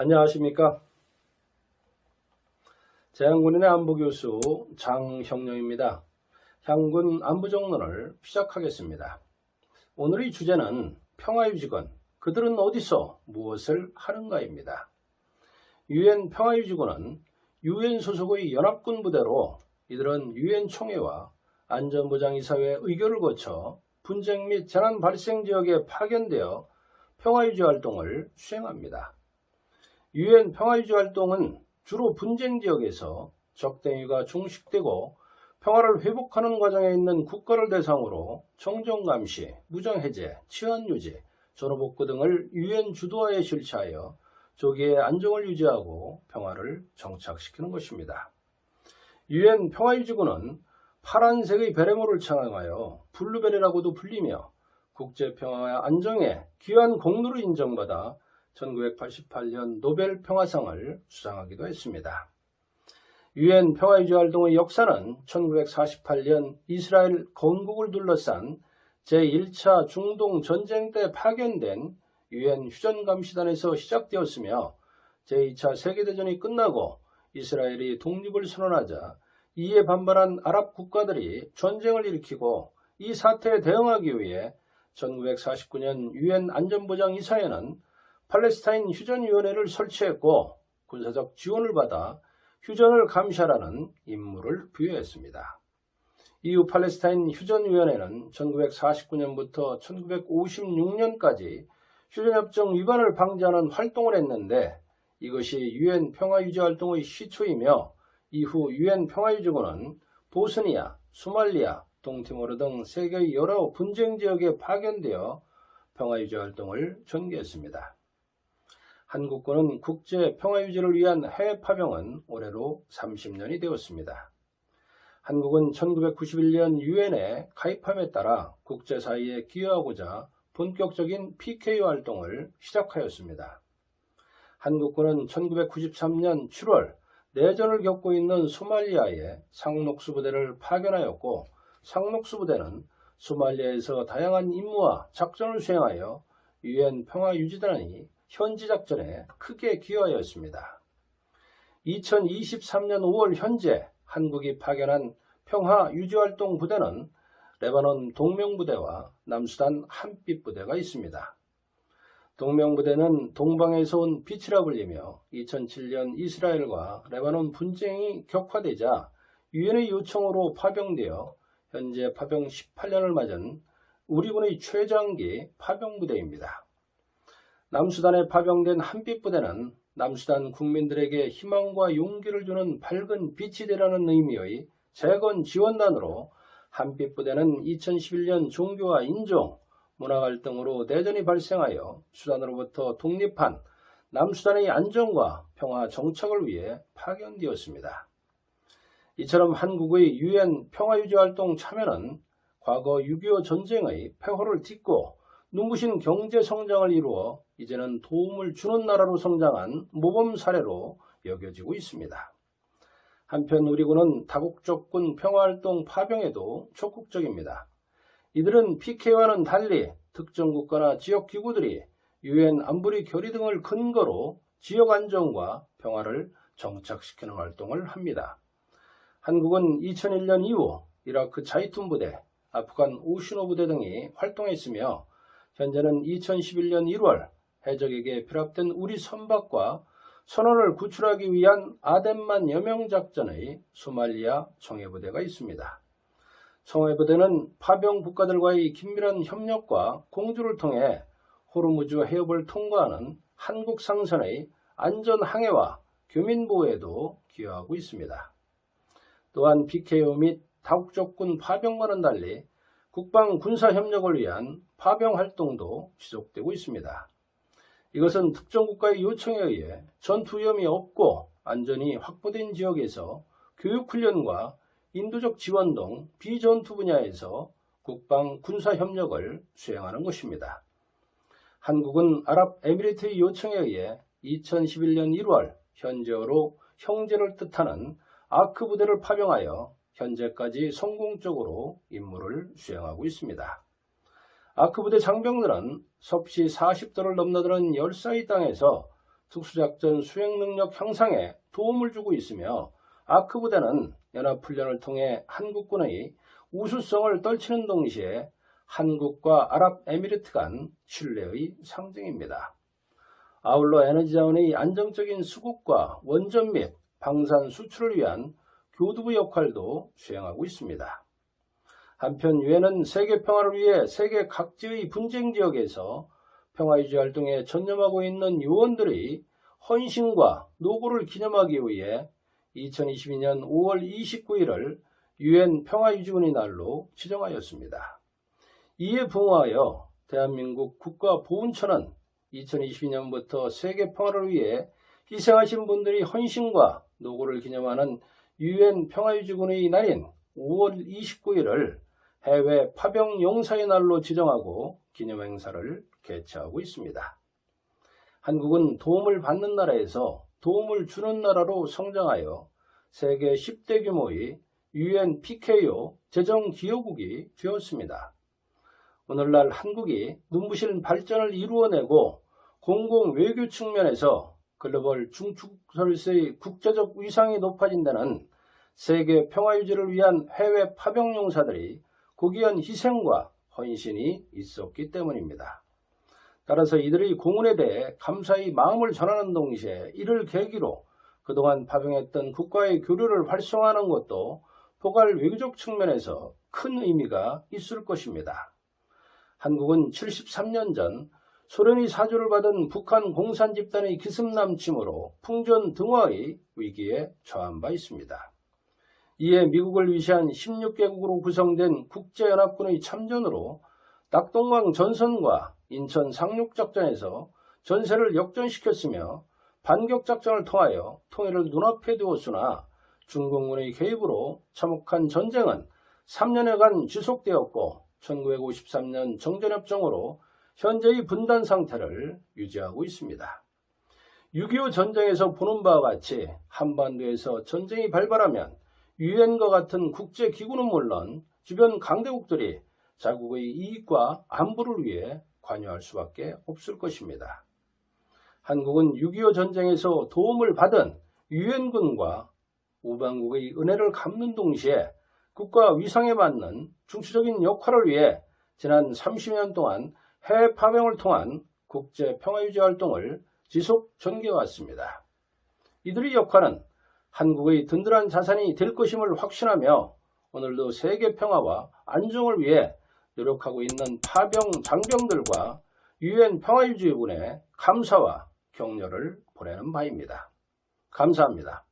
안녕하십니까. 대한군인의 안보교수 장형룡입니다. 향군 안보정론을 시작하겠습니다. 오늘의 주제는 평화유지군, 그들은 어디서 무엇을 하는가입니다. 유엔 평화유지군은 유엔 소속의 연합군 부대로 이들은 유엔 총회와 안전보장이사회 의결을 거쳐 분쟁 및 재난 발생 지역에 파견되어 평화유지 활동을 수행합니다. 유엔 평화유지 활동은 주로 분쟁 지역에서 적대행위가 종식되고 평화를 회복하는 과정에 있는 국가를 대상으로 정전감시, 무장해제, 치안유지, 전후복구 등을 유엔 주도하에 실시하여 조기에 안정을 유지하고 평화를 정착시키는 것입니다. 유엔 평화유지군은 파란색의 베레모를 창함하여 블루베리라고도 불리며 국제평화와 안정에 귀한 공로를 인정받아 1988년 노벨 평화상을 수상하기도 했습니다. 유엔 평화유지 활동의 역사는 1948년 이스라엘 건국을 둘러싼 제1차 중동 전쟁 때 파견된 유엔 휴전감시단에서 시작되었으며 제2차 세계대전이 끝나고 이스라엘이 독립을 선언하자 이에 반발한 아랍 국가들이 전쟁을 일으키고 이 사태에 대응하기 위해 1949년 유엔 안전보장이사회는 팔레스타인 휴전위원회를 설치했고 군사적 지원을 받아 휴전을 감시하라는 임무를 부여했습니다. 이후 팔레스타인 휴전위원회는 1949년부터 1956년까지 휴전협정 위반을 방지하는 활동을 했는데 이것이 유엔 평화유지활동의 시초이며 이후 유엔 평화유지군은 보스니아, 소말리아, 동티모르 등 세계의 여러 분쟁 지역에 파견되어 평화유지활동을 전개했습니다. 한국군은 국제 평화유지를 위한 해외 파병은 올해로 30년이 되었습니다. 한국은 1991년 유엔에 가입함에 따라 국제사회에 기여하고자 본격적인 PKO 활동을 시작하였습니다. 한국군은 1993년 7월 내전을 겪고 있는 소말리아에 상록수 부대를 파견하였고 상록수 부대는 소말리아에서 다양한 임무와 작전을 수행하여 유엔 평화유지단이 현지 작전에 크게 기여하였습니다. 2023년 5월 현재 한국이 파견한 평화유지활동 부대는 레바논 동명부대와 남수단 한빛부대가 있습니다. 동명부대는 동방에서 온 빛이라 불리며 2007년 이스라엘과 레바논 분쟁이 격화되자 유엔의 요청으로 파병되어 현재 파병 18년을 맞은 우리 군의 최장기 파병부대입니다. 남수단에 파병된 한빛부대는 남수단 국민들에게 희망과 용기를 주는 밝은 빛이 되라는 의미의 재건 지원단으로 한빛부대는 2011년 종교와 인종, 문화 갈등으로 내전이 발생하여 수단으로부터 독립한 남수단의 안정과 평화 정착을 위해 파견되었습니다. 이처럼 한국의 유엔 평화유지활동 참여는 과거 6.25 전쟁의 폐허를 딛고 눈부신 경제 성장을 이루어 이제는 도움을 주는 나라로 성장한 모범 사례로 여겨지고 있습니다. 한편 우리 군은 다국적군 평화활동 파병에도 적극적입니다. 이들은 PK와는 달리 특정 국가나 지역 기구들이 유엔 안보리 결의 등을 근거로 지역 안정과 평화를 정착시키는 활동을 합니다. 한국은 2001년 이후 이라크 자이툰 부대, 아프간 오시노 부대 등이 활동했으며 현재는 2011년 1월 해적에게 피랍된 우리 선박과 선원을 구출하기 위한 아덴만 여명작전의 소말리아 청해부대가 있습니다. 청해부대는 파병 국가들과의 긴밀한 협력과 공조를 통해 호르무즈 해협을 통과하는 한국 상선의 안전 항해와 교민 보호에도 기여하고 있습니다. 또한 PKO 및 다국적군 파병과는 달리 국방 군사 협력을 위한 파병 활동도 지속되고 있습니다. 이것은 특정 국가의 요청에 의해 전투 위험이 없고 안전이 확보된 지역에서 교육훈련과 인도적 지원 등 비전투 분야에서 국방 군사 협력을 수행하는 것입니다. 한국은 아랍에미리트의 요청에 의해 2011년 1월 현재어로 형제를 뜻하는 아크 부대를 파병하여 현재까지 성공적으로 임무를 수행하고 있습니다. 아크 부대 장병들은 섭씨 40도를 넘나드는 열사의 땅에서 특수작전 수행 능력 향상에 도움을 주고 있으며 아크 부대는 연합훈련을 통해 한국군의 우수성을 떨치는 동시에 한국과 아랍에미리트 간 신뢰의 상징입니다. 아울러 에너지자원의 안정적인 수급과 원전 및 방산 수출을 위한 교두부 역할도 수행하고 있습니다. 한편 유엔은 세계 평화를 위해 세계 각지의 분쟁 지역에서 평화유지 활동에 전념하고 있는 요원들의 헌신과 노고를 기념하기 위해 2022년 5월 29일을 유엔 평화유지군의 날로 지정하였습니다. 이에 부응하여 대한민국 국가보훈처는 2022년부터 세계 평화를 위해 희생하신 분들의 헌신과 노고를 기념하는 유엔 평화유지군의 날인 5월 29일을 해외 파병 용사의 날로 지정하고 기념행사를 개최하고 있습니다. 한국은 도움을 받는 나라에서 도움을 주는 나라로 성장하여 세계 10대 규모의 UN PKO 재정기여국이 되었습니다. 오늘날 한국이 눈부신 발전을 이루어내고 공공외교 측면에서 글로벌 중축설의 국제적 위상이 높아진 데는 세계 평화유지를 위한 해외 파병용사들이 고귀한 희생과 헌신이 있었기 때문입니다. 따라서 이들의 공헌에 대해 감사의 마음을 전하는 동시에 이를 계기로 그동안 파병했던 국가의 교류를 활성화하는 것도 포괄 외교적 측면에서 큰 의미가 있을 것입니다. 한국은 73년 전 소련이 사주를 받은 북한 공산 집단의 기습남침으로 풍전 등화의 위기에 처한 바 있습니다. 이에 미국을 위시한 16개국으로 구성된 국제연합군의 참전으로 낙동강 전선과 인천 상륙작전에서 전세를 역전시켰으며 반격작전을 통하여 통일을 눈앞에 두었으나 중공군의 개입으로 참혹한 전쟁은 3년여간 지속되었고 1953년 정전협정으로 현재의 분단 상태를 유지하고 있습니다. 6.25 전쟁에서 보는 바와 같이 한반도에서 전쟁이 발발하면 유엔과 같은 국제기구는 물론 주변 강대국들이 자국의 이익과 안보를 위해 관여할 수밖에 없을 것입니다. 한국은 6.25 전쟁에서 도움을 받은 유엔군과 우방국의 은혜를 갚는 동시에 국가 위상에 맞는 중추적인 역할을 위해 지난 30년 동안 해외 파병을 통한 국제 평화유지 활동을 지속 전개해왔습니다. 이들의 역할은 한국의 든든한 자산이 될 것임을 확신하며 오늘도 세계 평화와 안정을 위해 노력하고 있는 파병 장병들과 유엔 평화유지군에 감사와 격려를 보내는 바입니다. 감사합니다.